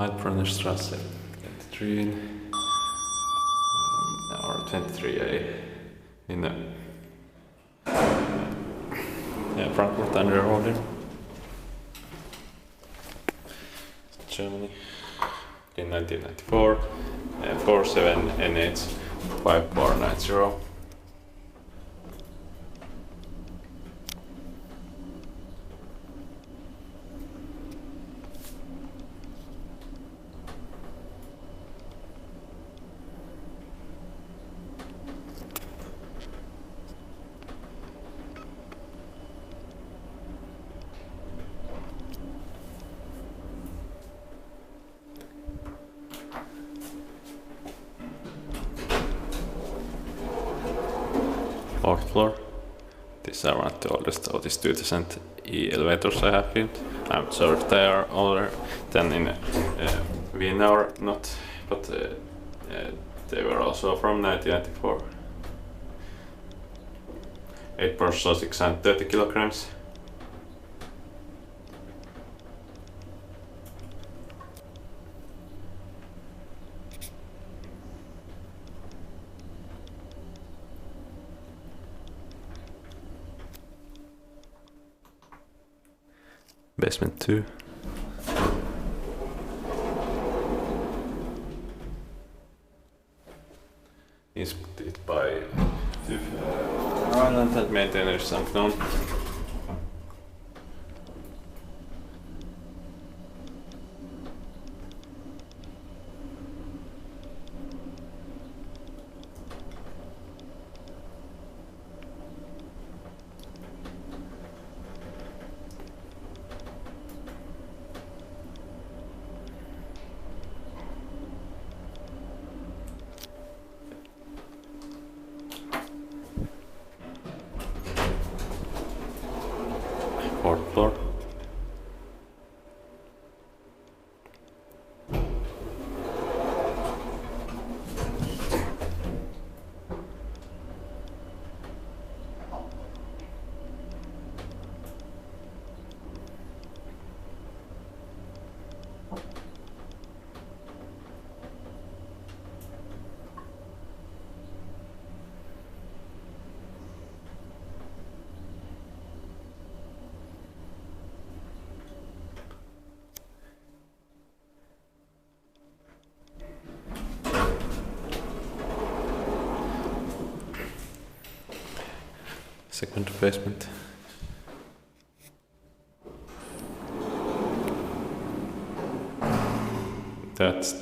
Heilbronner Straße 23 or 23A in Frankfurt under Oder, Germany in 1994, 47NH 5490. Fourth floor. These are one of the oldest Otis 2000 elevators I have built. I'm sure if they are older than in Vienna or not, but they were also from 1994. 8 persons, 630 kilograms. Basement 2. Inspected by and maintainers unknown. Fourth floor. Second basement. That's